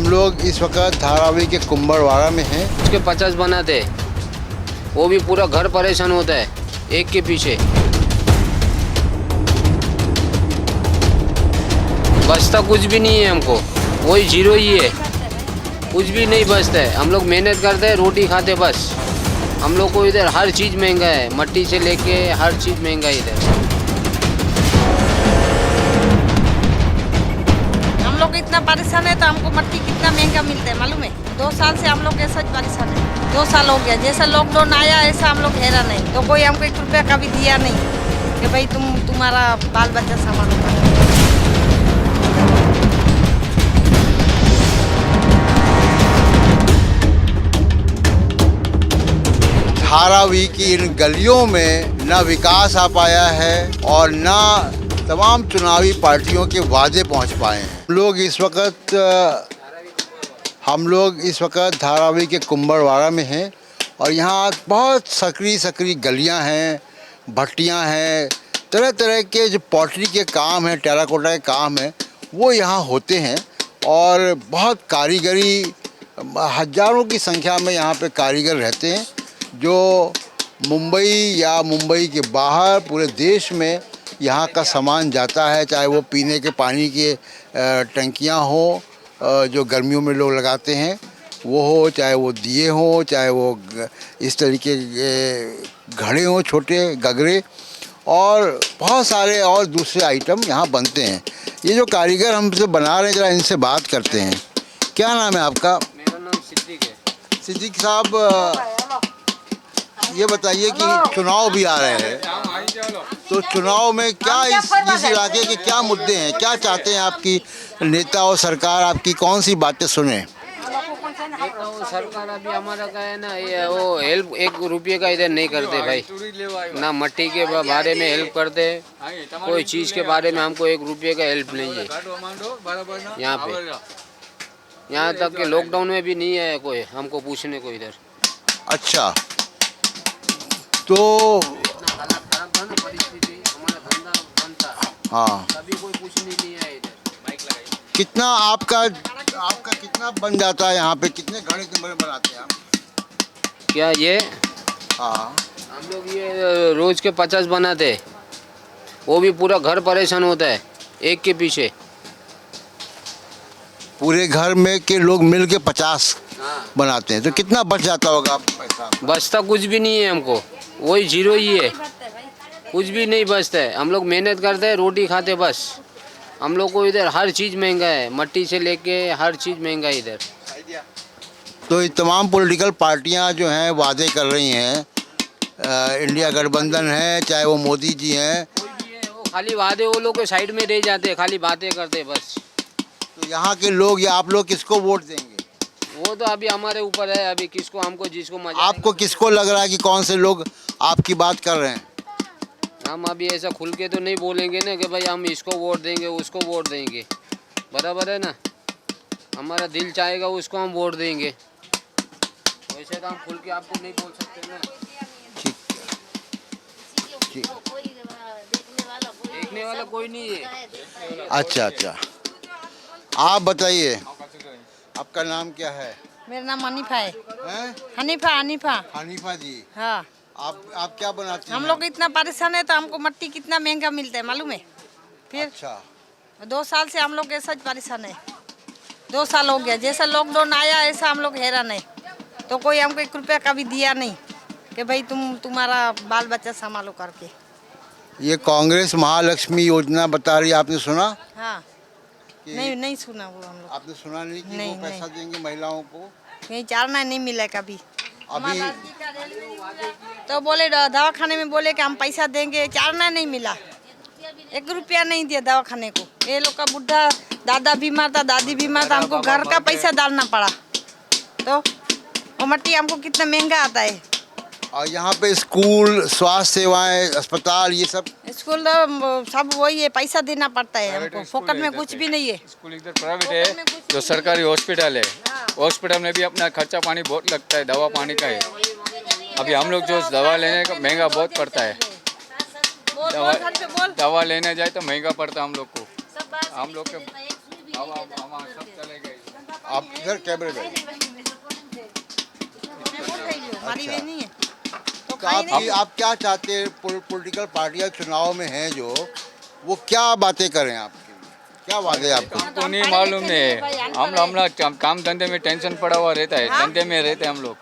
लोग इस वक्त धारावी के कुंभरवाड़ा में हैं। उसके 50 बनाते, वो भी पूरा घर परेशान होता है एक के पीछे। बचता कुछ भी नहीं है हमको, वही जीरो ही है, कुछ भी नहीं बचता है। हम लोग मेहनत करते हैं, रोटी खाते बस। हम लोग को इधर हर चीज़ महंगा है, मट्टी से लेके हर चीज़ महंगा है इधर। हम लोग इतना परेशान है तो हमको मट्टी कितना महंगा मिलता है मालूम है। 2 साल से हम लोग ऐसा परेशान है। 2 साल हो गया, जैसा लॉकडाउन आया ऐसा हम लोग हैरान नहीं, तो कोई हमको 1 रुपया का भी दिया नहीं कि भाई तुम्हारा बाल बच्चा संभालो। धारावी की इन गलियों में न विकास आ पाया है और न तमाम चुनावी पार्टियों के वादे पहुंच पाए हैं। हम लोग इस वक्त धारावी के कुंभरवाड़ा में हैं और यहाँ बहुत सकरी गलियाँ हैं, भट्टियाँ हैं, तरह तरह के जो पॉटरी के काम हैं, टेराकोटा के काम हैं, वो यहाँ होते हैं। और बहुत कारीगरी, हज़ारों की संख्या में यहाँ पे कारीगर रहते हैं जो मुंबई या मुंबई के बाहर पूरे देश में यहाँ का सामान जाता है, चाहे वो पीने के पानी के टंकियाँ हो जो गर्मियों में लोग लगाते हैं वो हो, चाहे वो दिए हों, चाहे वो इस तरीके के घड़े हों, छोटे गगरे, और बहुत सारे और दूसरे आइटम यहाँ बनते हैं। ये जो कारीगर हमसे बना रहे हैं, जरा इनसे बात करते हैं। क्या नाम है आपका? मेरा नाम सिद्दीक है। सिद्दीक साहब, ये बताइए कि चुनाव भी आ रहे हैं, तो चुनाव में क्या इस इलाके के क्या मुद्दे हैं, क्या चाहते हैं आपकी नेता और सरकार आपकी कौन सी बातें सुने? तो सरकार अभी हमारा का है ना, ये वो हेल्प 1 रुपये का इधर नहीं करते भाई, ना मट्टी के बारे में हेल्प करते, कोई चीज़ के बारे में हमको 1 रुपये का हेल्प नहीं है यहाँ पे। यहाँ तक कि लॉकडाउन में भी नहीं है कोई हमको पूछने को इधर। अच्छा, तो हाँ, कभी कोई पूछने नहीं आया इधर। कितना आपका कितना बन जाता है यहाँ पे? कितने घड़े बनाते हैं आप? क्या ये? हाँ, हम लोग ये रोज के 50 बनाते, वो भी पूरा घर परेशान होता है एक के पीछे। पूरे घर में के लोग मिल के 50 बनाते हैं, तो कितना बच जाता होगा आपको पैसा? बचता कुछ भी नहीं है हमको, वही जीरो ही है, कुछ भी नहीं बचता है। हम लोग मेहनत करते हैं, रोटी खाते बस। हम लोग को इधर हर चीज़ महंगा है, मट्टी से लेके हर चीज़ महंगा है इधर। तो ये तमाम पॉलिटिकल पार्टियां जो हैं वादे कर रही हैं, इंडिया गठबंधन है, चाहे वो मोदी जी हैं, वो खाली वादे, वो लोग के साइड में रह जाते हैं, खाली बातें करते बस। तो यहाँ के लोग या आप लोग किसको वोट देंगे? वो तो अभी हमारे ऊपर है, अभी किसको, हमको जिसको मजा। आपको किसको लग रहा है कि कौन से लोग आपकी बात कर रहे हैं? हम अभी ऐसा खुल के तो नहीं बोलेंगे ना कि भाई हम इसको वोट देंगे उसको वोट देंगे, बराबर है ना। हमारा दिल चाहेगा उसको हम वोट देंगे, वैसे तो हम खुल के आपको नहीं बोल सकते ना। ठीक, देखने वाला कोई नहीं है। अच्छा, आप बताइए, आपका नाम क्या है? मेरा नाम हनीफा है। हैं? हनीफा हनीफा जी, हाँ। आप क्या बनाती हैं? हम लोग इतना परेशान है तो हमको मट्टी कितना महंगा मिलता है मालूम है। फिर अच्छा, 2 साल से हम लोग ऐसा परेशान है। 2 साल हो गया, जैसा लॉकडाउन आया ऐसा हम लोग हैरान है, तो कोई हमको 1 रुपया का भी दिया नहीं कि भाई तुम्हारा बाल बच्चा संभालो करके। ये कांग्रेस महालक्ष्मी योजना बता रही है, आपने सुना? हाँ, नहीं सुना वो हम लोग। आपने सुना नहीं कि नहीं, वो पैसा देंगे महिलाओं को? कहीं चारना नहीं मिला कभी। अभी तो बोले दवाखाने में बोले कि हम पैसा देंगे, चारना नहीं मिला, 1 रुपया नहीं दिया दवाखाने को। ये लोग का बुढ़ा दादा बीमार था, दादी बीमार था, हमको घर का पैसा डालना पड़ा, तो वो मट्टी हमको कितना महंगा आता है। और यहाँ पे स्कूल, स्वास्थ्य सेवाएं, अस्पताल, ये सब? स्कूल तो सब वही है, पैसा देना पड़ता है हमको, फोकट में कुछ भी नहीं है। स्कूल इधर प्राइवेट है, जो सरकारी हॉस्पिटल है, हॉस्पिटल में भी अपना खर्चा पानी बहुत लगता है, दवा पानी का है। अभी हम लोग जो दवा लेने का महंगा बहुत पड़ता है, दवा लेने जाए तो महंगा पड़ता है हम लोग को। हम लोग के सब चले गए। आप इधर कैमरे में हमारी वे नहीं है तो तो खाई नहीं। आप क्या चाहते हैं पॉलिटिकल पार्टियां चुनाव में हैं जो वो क्या बातें करें आपके लिए, क्या वादे आपको? हमको नहीं मालूम है, हम हमारा काम धंधे में टेंशन पड़ा हुआ रहता है, धंधे में रहते हैं हम लोग।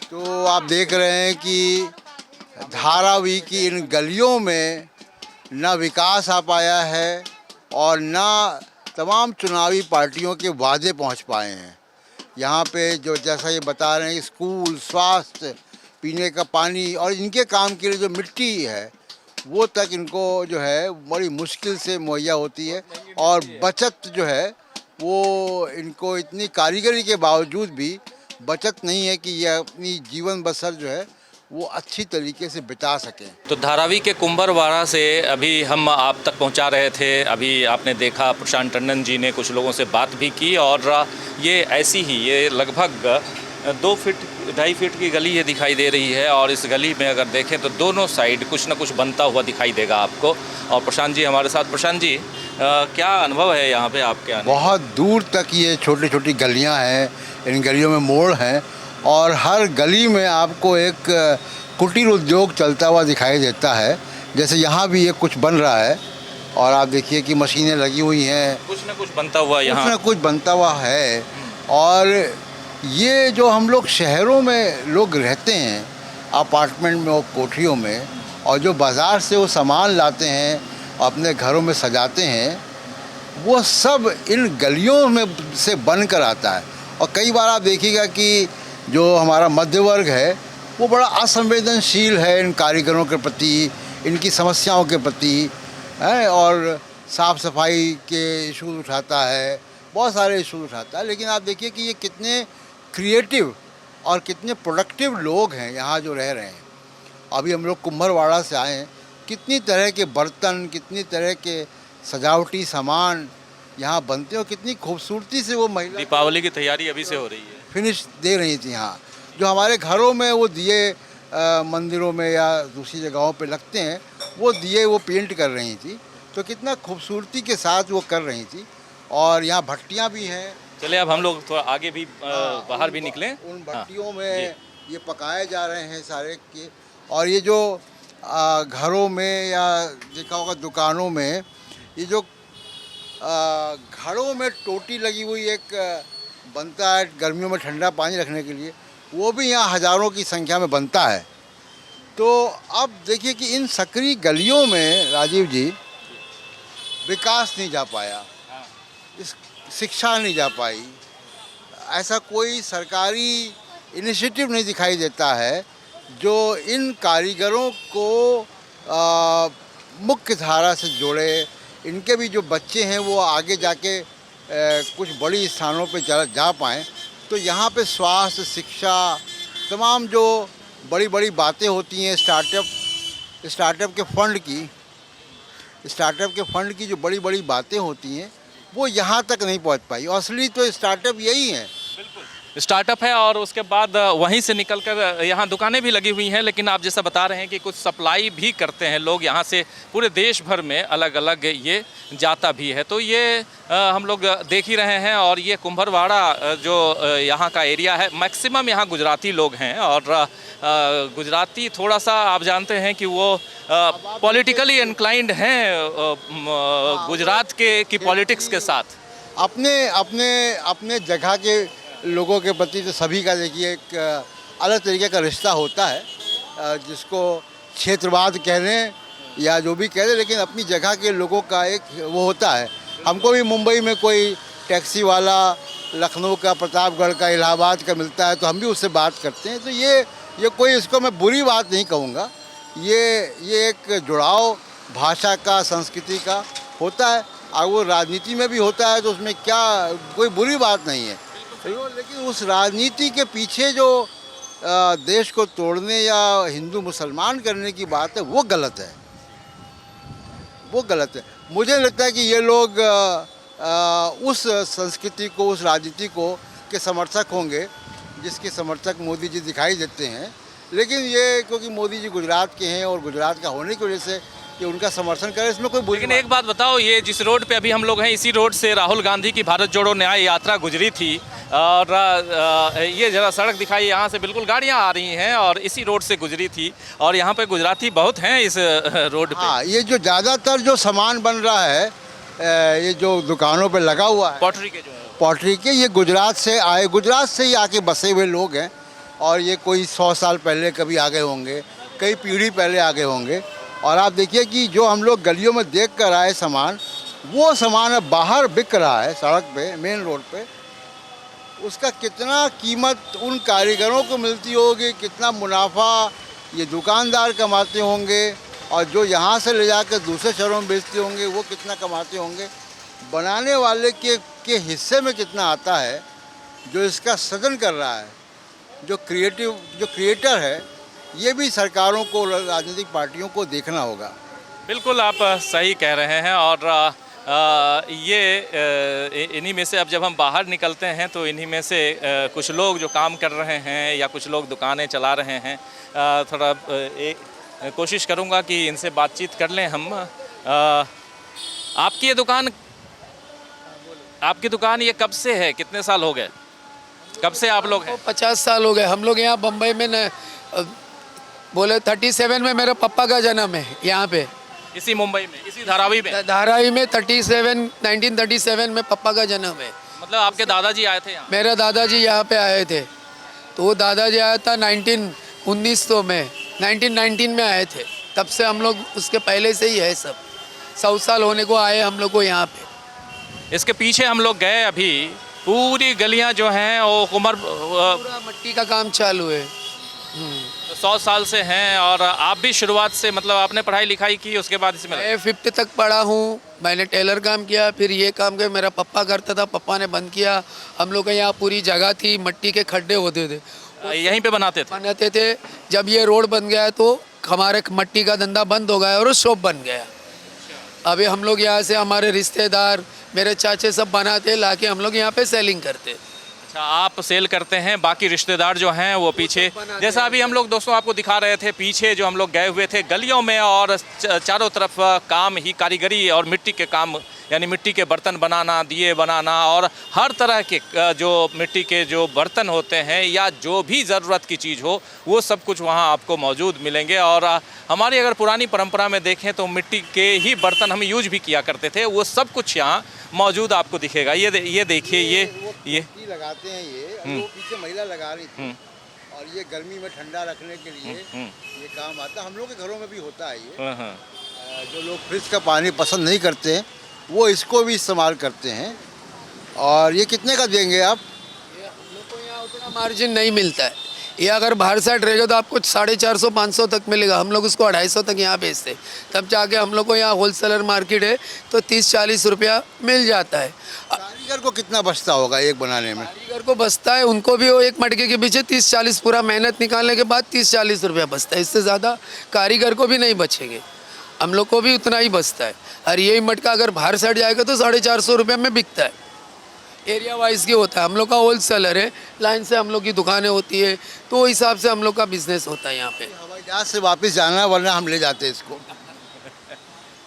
तो आप देख रहे हैं कि धारावी की इन गलियों में न विकास आ पाया है और न तमाम चुनावी पार्टियों के वादे पहुंच पाए हैं। यहाँ पे जो जैसा ये बता रहे हैं स्कूल, स्वास्थ्य, पीने का पानी और इनके काम के लिए जो मिट्टी है वो तक इनको जो है बड़ी मुश्किल से मुहैया होती है और बचत जो है वो इनको इतनी कारीगरी के बावजूद भी बचत नहीं है कि ये अपनी जीवन बसर जो है वो अच्छी तरीके से बिता सकें। तो धारावी के कुंभरवाड़ा से अभी हम आप तक पहुंचा रहे थे। अभी आपने देखा प्रशांत टंडन जी ने कुछ लोगों से बात भी की और ये ऐसी ही ये लगभग 2 फीट 2.5 फीट की गली ये दिखाई दे रही है और इस गली में अगर देखें तो दोनों साइड कुछ ना कुछ बनता हुआ दिखाई देगा आपको। और प्रशांत जी हमारे साथ। प्रशांत जी क्या अनुभव है यहाँ पे आपके आने? बहुत दूर तक ये छोटी छोटी गलियाँ हैं, इन गलियों में मोड़ हैं और हर गली में आपको एक कुटीर उद्योग चलता हुआ दिखाई देता है। जैसे यहाँ भी ये कुछ बन रहा है और आप देखिए कि मशीनें लगी हुई हैं, कुछ ना कुछ बनता हुआ कुछ यहाँ ना कुछ बनता हुआ है। और ये जो हम लोग शहरों में लोग रहते हैं अपार्टमेंट में और कोठरियों में और जो बाज़ार से वो सामान लाते हैं अपने घरों में सजाते हैं वो सब इन गलियों में से बन कर आता है। और कई बार आप देखिएगा कि जो हमारा मध्य वर्ग है वो बड़ा असंवेदनशील है इन कारीगरों के प्रति, इनकी समस्याओं के प्रति है और साफ़ सफाई के इशूज़ उठाता है, बहुत सारे इशूज़ उठाता है। लेकिन आप देखिए कि ये कितने क्रिएटिव और कितने प्रोडक्टिव लोग हैं यहाँ जो रह रहे हैं। अभी हम लोग कुंभरवाड़ा से आए हैं, कितनी तरह के बर्तन, कितनी तरह के सजावटी सामान यहाँ बनते हैं और कितनी खूबसूरती से वो महिला दीपावली की तैयारी अभी से हो रही है। फिनिश दे रही थी। यहाँ जो हमारे घरों में वो दिए मंदिरों में या दूसरी जगहों पे लगते हैं वो दिए वो पेंट कर रही थी, तो कितना खूबसूरती के साथ वो कर रही थी। और यहाँ भट्टियाँ भी हैं। चलिए अब हम लोग थोड़ा आगे भी बाहर भी निकलें। उन भट्टियों में ये पकाए जा रहे हैं सारे के। और ये जो घरों में या देखा होगा दुकानों में ये जो घड़ों में टोटी लगी हुई एक बनता है गर्मियों में ठंडा पानी रखने के लिए, वो भी यहाँ हज़ारों की संख्या में बनता है। तो अब देखिए कि इन सकरी गलियों में राजीव जी विकास नहीं जा पाया, इस शिक्षा नहीं जा पाई, ऐसा कोई सरकारी इनिशिएटिव नहीं दिखाई देता है जो इन कारीगरों को मुख्य धारा से जोड़े। इनके भी जो बच्चे हैं वो आगे जाके कुछ बड़ी स्थानों पे जा पाएँ। तो यहाँ पे स्वास्थ्य, शिक्षा, तमाम जो बड़ी बड़ी बातें होती हैं स्टार्टअप के फंड की जो बड़ी बड़ी बातें होती हैं वो यहाँ तक नहीं पहुँच पाई। असली तो स्टार्टअप यही है, स्टार्टअप है और उसके बाद वहीं से निकलकर यहाँ दुकानें भी लगी हुई हैं। लेकिन आप जैसा बता रहे हैं कि कुछ सप्लाई भी करते हैं लोग यहाँ से, पूरे देश भर में अलग अलग ये जाता भी है। तो ये हम लोग देख ही रहे हैं। और ये कुंभरवाड़ा जो यहाँ का एरिया है, मैक्सिमम यहाँ गुजराती लोग हैं और गुजराती थोड़ा सा आप जानते हैं कि वो पॉलिटिकली इंक्लाइंड हैं गुजरात की पॉलिटिक्स के साथ। अपने जगह के लोगों के प्रति तो सभी का देखिए एक अलग तरीके का रिश्ता होता है, जिसको क्षेत्रवाद कह लें या जो भी कह लें, लेकिन अपनी जगह के लोगों का एक वो होता है। हमको भी मुंबई में कोई टैक्सी वाला लखनऊ का, प्रतापगढ़ का, इलाहाबाद का मिलता है तो हम भी उससे बात करते हैं। तो ये कोई इसको मैं बुरी बात नहीं कहूँगा, ये एक जुड़ाव भाषा का, संस्कृति का होता है और वो राजनीति में भी होता है, तो उसमें क्या कोई बुरी बात नहीं है। लेकिन उस राजनीति के पीछे जो देश को तोड़ने या हिंदू मुसलमान करने की बात है वो गलत है, वो गलत है। मुझे लगता है कि ये लोग उस संस्कृति को, उस राजनीति को के समर्थक होंगे जिसके समर्थक मोदी जी दिखाई देते हैं। लेकिन ये क्योंकि मोदी जी गुजरात के हैं और गुजरात का होने की वजह से कि उनका समर्थन करें, इसमें कोई बुरी लेकिन बात एक बात बताओ, ये जिस रोड पे अभी हम लोग हैं, इसी रोड से राहुल गांधी की भारत जोड़ो न्याय यात्रा गुजरी थी और ये जरा सड़क दिखाई, यहाँ से बिल्कुल गाड़ियाँ आ रही हैं और इसी रोड से गुजरी थी और यहाँ पे गुजराती बहुत हैं इस रोड पे। हाँ, ये जो ज़्यादातर जो सामान बन रहा है ये जो दुकानों पे लगा हुआ है पॉटरी के जो है पॉटरी के, ये गुजरात से आए, गुजरात से ही आके बसे हुए लोग हैं और ये कोई 100 साल पहले कभी आ गए होंगे, कई पीढ़ी पहले आ गए होंगे। और आप देखिए कि जो हम लोग गलियों में देख कर आए सामान, वो सामान अब बाहर बिक रहा है सड़क पे, मेन रोड पे। उसका कितना कीमत उन कारीगरों को मिलती होगी, कितना मुनाफा ये दुकानदार कमाते होंगे और जो यहाँ से ले जाकर दूसरे शहरों में बेचते होंगे वो कितना कमाते होंगे, बनाने वाले के हिस्से में कितना आता है, जो इसका सृजन कर रहा है, जो क्रिएटर है, ये भी सरकारों को, राजनीतिक पार्टियों को देखना होगा। बिल्कुल आप सही कह रहे हैं। और ये इन्हीं में से अब जब हम बाहर निकलते हैं तो इन्हीं में से कुछ लोग जो काम कर रहे हैं या कुछ लोग दुकानें चला रहे हैं, थोड़ा कोशिश करूंगा कि इनसे बातचीत कर लें हम। आपकी दुकान ये कब से है, कितने साल हो गए, कब से आप लोग हैं? 50 साल हो गए। हम लोग यहाँ बम्बई में न बोले 37 में मेरे पापा का जन्म है यहाँ पे, इसी मुंबई में, इसी धारावी में? धारावी में 1937 में पापा का जन्म है। मतलब आपके दादाजी आए थे यहाँ? मेरे दादाजी यहाँ पे आए थे, तो वो दादाजी आया था 1919 में आए थे। तब से हम लोग उसके पहले से ही है सब, 100 साल होने को आए हम लोग को यहाँ पे। इसके पीछे हम लोग गए, अभी पूरी गलियाँ जो हैं वो पूरा मट्टी का काम चालू है। 100 साल से हैं। और आप भी शुरुआत से, मतलब आपने पढ़ाई लिखाई की उसके बाद इसमें लगे? मैं 5th तक पढ़ा हूँ। मैंने टेलर काम किया, फिर ये काम किया। मेरा पापा करता था, पापा ने बंद किया। हम लोग के यहाँ पूरी जगह थी, मट्टी के खड्डे होते थे, यहीं पे बनाते थे? जब ये रोड बन गया तो हमारे मट्टी का धंधा बंद हो गया और शॉप बन गया। अभी हम लोग यहाँ से, हमारे रिश्तेदार, मेरे चाचे सब बनाते, लाके हम लोग यहाँ पे सेलिंग करते। अच्छा, आप सेल करते हैं, बाकी रिश्तेदार जो हैं वो पीछे, जैसा अभी हम लोग दोस्तों आपको दिखा रहे थे, पीछे जो हम लोग गए हुए थे गलियों में और चारों तरफ काम ही कारीगरी और मिट्टी के काम, यानी मिट्टी के बर्तन बनाना, दिए बनाना और हर तरह के जो मिट्टी के जो बर्तन होते हैं या जो भी ज़रूरत की चीज़ हो वो सब कुछ वहाँ आपको मौजूद मिलेंगे। और हमारी अगर पुरानी परंपरा में देखें तो मिट्टी के ही बर्तन हम यूज भी किया करते थे, वो सब कुछ यहाँ मौजूद आपको दिखेगा। ये देखिए, ये लगाते हैं ये, और वो पीछे महिला लगा रही थी और ये गर्मी में ठंडा रखने के लिए ये काम आता है। हम लोग के घरों में भी होता है ये। जो लोग फ्रिज का पानी पसंद नहीं करते हैं वो इसको भी इस्तेमाल करते हैं। और ये कितने का देंगे आप? ये हम लोग को यहाँ उतना मार्जिन नहीं मिलता है। ये अगर बाहर साइड रहेगा तो आपको 450-500 तक मिलेगा। हम लोग उसको 250 तक यहाँ बेचते, तब जाके हम लोग को यहाँ होलसेलर मार्केट है तो 30-40 रुपया मिल जाता है। कारीगर को कितना बचता होगा एक बनाने में? कारीगर को बचता है, उनको भी वो एक मटके के पीछे 30-40 पूरा मेहनत निकालने के बाद 30-40 रुपया बचता है। इससे ज़्यादा कारीगर को भी नहीं बचेंगे, हम लोग को भी उतना ही बचता है। और यही मटका अगर बाहर साइड जाएगा तो 450 रुपये में बिकता है। एरिया वाइज की होता है, हम लोग का होलसेलर है, लाइन से हम लोग की दुकानें होती है, तो वो हिसाब से हम लोग का बिजनेस होता है यहाँ पे। हवाई जहाज से वापस जाना है, वरना हम ले जाते हैं इसको।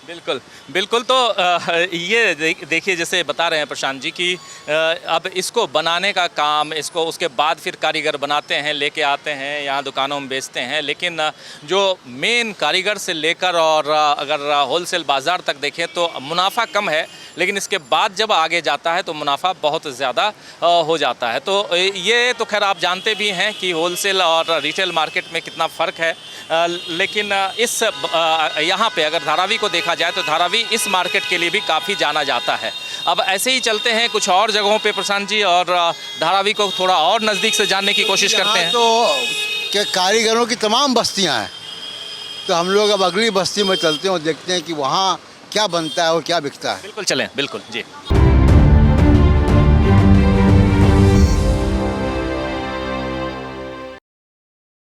बिल्कुल बिल्कुल। तो ये देखिए, जैसे बता रहे हैं प्रशांत जी कि अब इसको बनाने का काम, इसको उसके बाद फिर कारीगर बनाते हैं, लेके आते हैं यहाँ दुकानों में बेचते हैं। लेकिन जो मेन कारीगर से लेकर और अगर होलसेल बाज़ार तक देखें तो मुनाफा कम है, लेकिन इसके बाद जब आगे जाता है तो मुनाफा बहुत ज़्यादा हो जाता है। तो ये तो खैर आप जानते भी हैं कि होलसेल और रिटेल मार्केट में कितना फ़र्क है। लेकिन इस यहाँ पे अगर धारावी को देखा जाए तो धारावी इस मार्केट के लिए भी काफ़ी जाना जाता है। अब ऐसे ही चलते हैं कुछ और जगहों पे प्रशांत जी, और धारावी को थोड़ा और नज़दीक से जानने की कोशिश करते हैं। तो क्या कारीगरों की तमाम बस्तियां हैं, तो हम लोग अब अगली बस्ती में चलते हैं और देखते हैं कि वहाँ क्या बनता है और क्या बिकता है। बिल्कुल चलें, बिल्कुल जी।